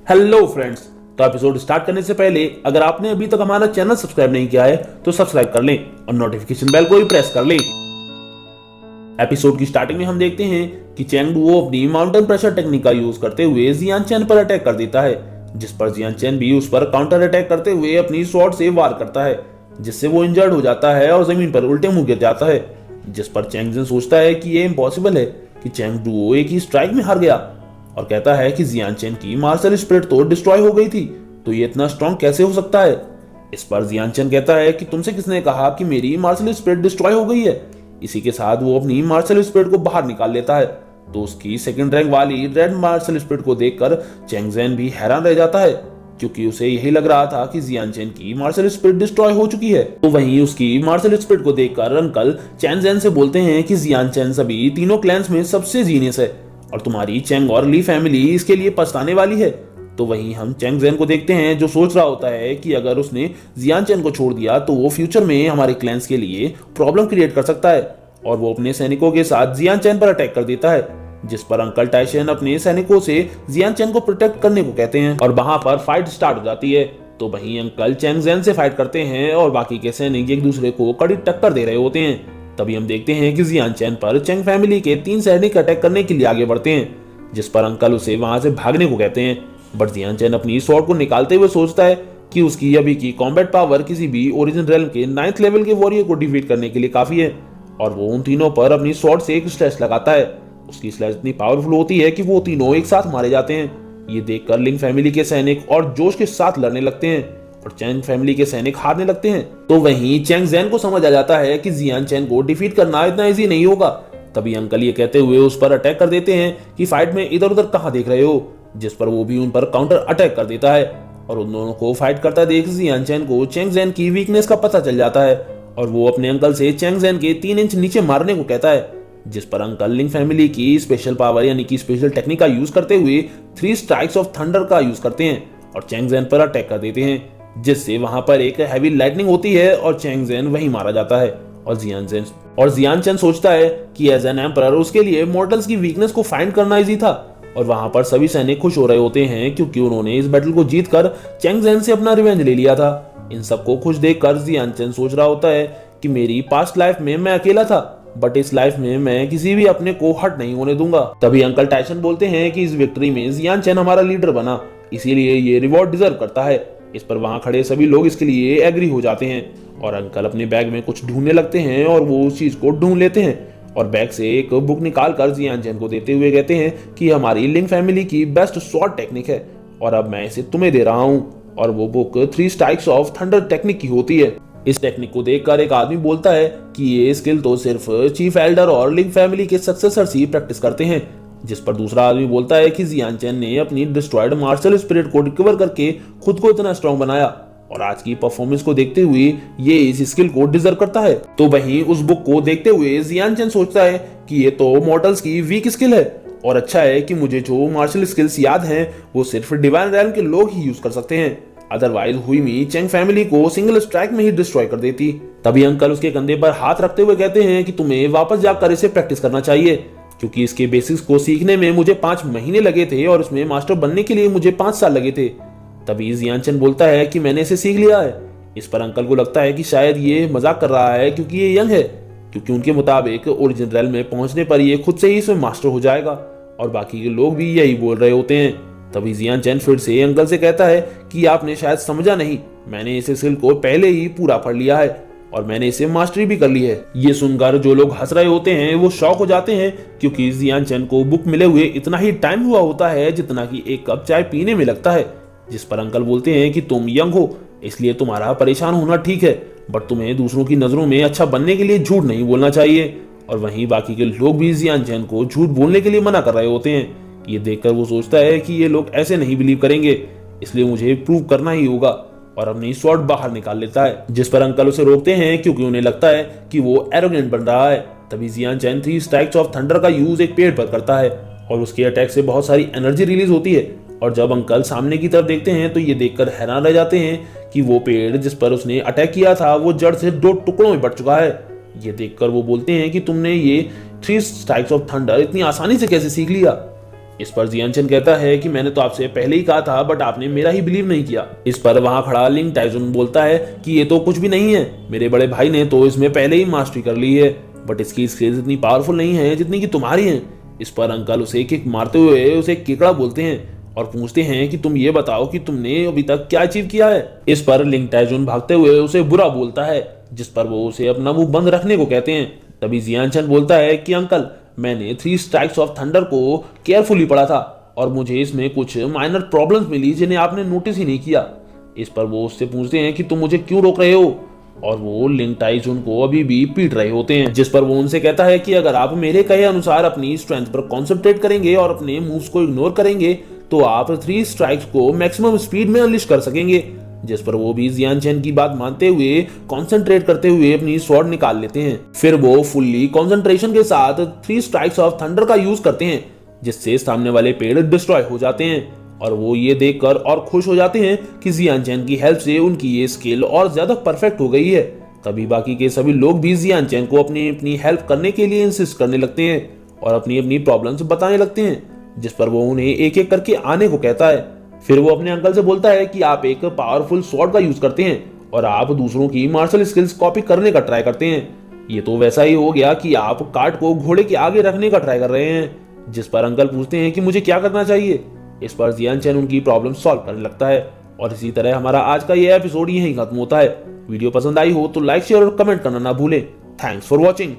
Hello friends. तो episode start करने से पहले अगर आपने अभी तक हमारा चैनल सब्सक्राइब नहीं किया है तो सब्सक्राइब कर लें और नोटिफिकेशन बेल को भी प्रेस कर लें। एपिसोड की स्टार्टिंग में हम देखते हैं कि चैंग डुओ अपनी माउंटेन प्रेशर टेक्निक का यूज करते हुए जियान चैन पर अटैक कर देता है, जिस पर जियान चैन भी उस पर काउंटर अटैक करते हुए अपनी स्वॉर्ड से वार करता है, जिससे वो इंजर्ड हो जाता है और जमीन पर उल्टे मुंह गिर जाता है। जिस पर चैंग जेन सोचता है कि ये इम्पॉसिबल है कि चैंग डुओ एक ही स्ट्राइक में हार गया और कहता है कि जियान चैन की मार्शल स्पिरिट तो डिस्ट्रॉय हो गई थी, तो ये इतना स्ट्रॉन्ग कैसे हो सकता है। इस पर जियान चैन कहता है कि तुमसे किसने कहा कि मेरी मार्शल स्पिरिट डिस्ट्रॉय हो गई है। इसी के साथ वो अपनी मार्शल स्पिरिट को बाहर निकाल लेता है, तो उसकी सेकंड रैंक वाली रेड मार्शल स्पिरिट को देखकर चैंग जेन भी हैरान रह जाता है, क्योंकि उसे यही लग रहा था कि जियान चैन की मार्शल स्पिरिट डिस्ट्रॉय हो चुकी है। तो वहीं उसकी मार्शल स्पिरिट को देखकर अंकल चैंग जेन से बोलते हैं कि जियान चैन सभी तीनों क्लैंस में सबसे जीनियस है और तुम्हारी चैंग और ली फैमिली इसके लिए पछताने वाली है। तो वहीं हम चैंग जेन को देखते हैं जो सोच रहा होता है कि अगर उसने जियान चैन को छोड़ दिया तो वो फ्यूचर में हमारे क्लैंस के लिए प्रॉब्लम क्रिएट कर सकता है, और वो अपने सैनिकों के साथ जियान चैन पर अटैक कर देता है, जिस पर अंकल टाइशन अपने सैनिकों से जियान चैन को प्रोटेक्ट करने को कहते हैं और वहां पर फाइट स्टार्ट हो जाती है। तो वहीं अंकल चैंग जेन से फाइट करते हैं और बाकी के सैनिक एक दूसरे को कड़ी टक्कर दे रहे होते हैं। तभी हम देखते हैं कि जियान चैन पर चैंग फैमिली के 3 सैनिक अटैक करने के लिए आगे बढ़ते हैं, जिस पर अंकल उसे वहां से भागने को कहते हैं। बट जियान चैन अपनी स्वॉर्ड को निकालते हुए सोचता है कि उसकी अभी की कॉम्बैट पावर किसी भी ओरिजिन रेल्म के 9th लेवल के वॉरियर को डिफीट करने के लिए काफी है, और वो उन तीनों पर अपनी स्वॉर्ड से एक स्लैश लगाता है। उसकी स्लैश इतनी पावरफुल होती है कि वो तीनों एक साथ मारे जाते हैं। ये देखकर लिंग फैमिली के सैनिक और जोश के साथ लड़ने लगते हैं और चैंग फैमिली के सैनिक हारने लगते हैं। तो वहीं चैंग जेन को समझ आ जाता है कि जियान चैन को डिफीट करना इतना इजी नहीं होगा। तभी अंकल ये कहते हुए उस पर अटैक कर देते हैं कि फाइट में इधर उधर कहां देख रहे हो, जिस पर वो भी उन पर काउंटर अटैक कर देता है और उन दोनों को फाइट करता देख जियान चैन को चैंग जेन की वीकनेस का पता चल जाता है और वो अपने अंकल से चैंग जेन के 3 इंच नीचे मारने को कहता है, जिस पर अंकल लिंग फैमिली की स्पेशल पावर यानी कि स्पेशल टेक्निक का यूज करते हुए 3 स्ट्राइक्स ऑफ थंडर का यूज करते हैं और चैंग जेन पर अटैक कर देते हैं, जिससे वहां पर एक हैवी लाइटनिंग होती है और चैंग जेन वहीं मारा जाता है। और जियान चैन सोचता है कि एज एन एम्परर उसके लिए मॉर्टल्स की वीकनेस को फाइंड करना इजी था, और वहां पर सभी सैनिक खुश हो रहे होते हैं क्योंकि उन्होंने इस बैटल को जीतकर चैंग जेन से अपना रिवेंज ले लिया था। इन सबको खुश देखकर जियान चैन सोच रहा होता है कि मेरी पास्ट लाइफ में मैं अकेला था, बट इस लाइफ में मैं किसी भी अपने को हर्ट नहीं होने दूंगा। तभी अंकल टाइसन बोलते हैं कि इस विक्ट्री में जियान चैन हमारा लीडर बना, इसीलिए ये रिवॉर्ड डिजर्व करता है। इस पर वहां खड़े सभी लोग इसके लिए एग्री हो जाते हैं और अंकल अपने बैग में कुछ ढूंढने लगते हैं और वो उस चीज को ढूंढ लेते हैं और बैग से एक बुक निकाल कर जियान चैन को देते हुए कहते हैं कि हमारी लिंग फैमिली की बेस्ट स्वॉर्ड टेक्निक है और अब मैं इसे तुम्हें दे रहा हूँ। और वो book 3 strikes of thunder technique की होती है। इस टेक्निक को देखकर एक आदमी बोलता है कि ये स्किल तो सिर्फ चीफ एल्डर और लिंग फैमिली के सक्सेसर्स ही प्रैक्टिस करते हैं, जिस पर दूसरा आदमी बोलता है कि जियान चैन ने अपनी डिस्ट्रॉयड मार्शल स्पिरिट को रिकवर करके खुद को इतना स्ट्रॉन्ग बनाया और आज की परफॉर्मेंस को देखते हुए ये इस स्किल को डिजर्व करता है। तो वहीं उस बुक को देखते हुए जियान चैन सोचता है कि ये तो मॉर्टल्स की वीक स्किल है और अच्छा है कि मुझे जो मार्शल स्किल्स याद हैं वो सिर्फ डिवाइन रैल्म के लोग ही यूज कर सकते हैं, अदरवाइज हुई चैंग फैमिली को सिंगल स्ट्राइक में ही डिस्ट्रॉय कर देती। तभी अंकल उसके कंधे पर हाथ रखते हुए कहते हैं कि तुम्हें वापस जाकर इसे प्रैक्टिस करना चाहिए, क्योंकि इसके बेसिक्स को सीखने में मुझे 5 महीने लगे थे और इसमें मास्टर बनने के लिए मुझे 5 साल लगे थे। तभी जियान चैन बोलता है कि मैंने इसे सीख लिया है। इस पर अंकल को लगता है कि शायद ये मजाक कर रहा है क्योंकि ये यंग है, क्योंकि उनके मुताबिक ओरिजिन रेल्म में पहुंचने पर ये खुद से ही इसमें मास्टर हो जाएगा और बाकी के लोग भी यही बोल रहे होते हैं। तभी जियान चैन फिर से अंकल से कहता है कि आपने शायद समझा नहीं, मैंने इस स्किल को पहले ही पूरा पढ़ लिया है और मैंने इसे मास्टरी भी कर ली है। ये सुनकर जो लोग हंस रहे होते हैं वो शॉक हो जाते हैं, क्योंकि जियान चैन को बुक मिले हुए इतना ही टाइम हुआ होता है जितना कि एक कप चाय पीने में लगता है। जिस पर अंकल बोलते हैं कि तुम यंग हो इसलिए तुम्हारा परेशान होना ठीक है, बट तुम्हें दूसरों की नजरों में अच्छा बनने के लिए झूठ नहीं बोलना चाहिए। और वहीं बाकी के लोग भी जियान चैन को झूठ बोलने के लिए मना कर रहे होते हैं। ये देखकर वो सोचता है कि ये लोग ऐसे नहीं बिलीव करेंगे, इसलिए मुझे प्रूव करना ही होगा और अपनी स्वॉर्ड बाहर निकाल लेता है, जिस पर अंकल उसे रोकते हैं क्योंकि उन्हें लगता है कि वो एरोगेंट बन रहा है। तभी जियान चैन 3 स्ट्राइक्स ऑफ थंडर का यूज एक पेड़ पर करता है और उसके अटैक से बहुत सारी एनर्जी रिलीज होती है और जब अंकल सामने की तरफ देखते हैं तो ये देखकर हैरान रह जाते हैं कि वो पेड़ जिस पर उसने अटैक किया था वो जड़ से 2 टुकड़ों में बट चुका है। ये देखकर वो बोलते हैं कि तुमने ये 3 स्ट्राइक्स ऑफ थंडर इतनी आसानी से कैसे सीख लिया। इस पर जियानचेन कहता है कि मैंने तो आपसे पहले ही कहा था बट आपने मेरा ही बिलीव नहीं किया। इस पर वहां खड़ा लिंग टाइजुन बोलता है कि ये तो कुछ भी नहीं है, मेरे बड़े भाई ने तो इसमें पहले ही मास्टरी कर ली है, बट इसकी स्किल्स इतनी पावरफुल नहीं है जितनी कि तुम्हारी हैं। इस पर अंकल उसे किक मारते हुए उसे केकड़ा बोलते हैं और पूछते हैं कि तुम ये बताओ कि तुमने अभी तक क्या अचीव किया है। इस पर लिंग टाइजुन भागते हुए उसे बुरा बोलता है, जिस पर वो उसे अपना मुंह बंद रखने को कहते हैं। तभी जियानचेन बोलता है कि अंकल, मैंने 3 स्ट्राइक्स ऑफ थंडर को केयरफुली पढ़ा था और मुझे इसमें कुछ माइनर प्रॉब्लम्स मिली जिन्हें आपने नोटिस ही नहीं किया। इस पर वो उससे पूछते हैं कि तुम मुझे क्यों रोक रहे हो, और वो लिंग टाइजुन को अभी भी पीट रहे होते हैं। जिस पर वो उनसे कहता है कि अगर आप मेरे कहे अनुसार अपनी स्ट्रेंथ पर कॉन्सेंट्रेट करेंगे और अपने मूव्स को इग्नोर करेंगे तो आप 3 स्ट्राइक्स को मैक्सिमम स्पीड में अनलिश कर सकेंगे। जिस पर वो भी जियानचेन की बात मानते हुए कंसंट्रेट करते हुए अपनी स्वॉर्ड निकाल लेते हैं। फिर वो फुल्ली कंसंट्रेशन के साथ 3 स्ट्राइक्स ऑफ थंडर का यूज करते हैं, जिससे सामने वाले पेड़ डिस्ट्रॉय हो जाते हैं और वो ये देखकर और खुश हो जाते हैं कि जियानचेन की हेल्प से उनकी ये स्किल और ज्यादा परफेक्ट हो गई है। तभी बाकी के सभी लोग भी जियानचेन को अपनी अपनी हेल्प करने के लिए इंसिस्ट करने लगते हैं और अपनी अपनी प्रॉब्लम्स बताने लगते हैं, जिस पर वो उन्हें एक एक करके आने को कहता है। फिर वो अपने अंकल से बोलता है कि आप एक पावरफुल स्वॉर्ड का यूज करते हैं और आप दूसरों की मार्शल स्किल्स कॉपी करने का ट्राई करते हैं। ये तो वैसा ही हो गया कि आप कार्ट को घोड़े के आगे रखने का ट्राई कर रहे हैं। जिस पर अंकल पूछते हैं कि मुझे क्या करना चाहिए। इस पर जियानचेन उनकी प्रॉब्लम सॉल्व करने लगता है और इसी तरह हमारा आज का ये एपिसोड यहीं खत्म होता है। वीडियो पसंद आई हो तो लाइक शेयर और कमेंट करना ना भूलें। Thanks for watching.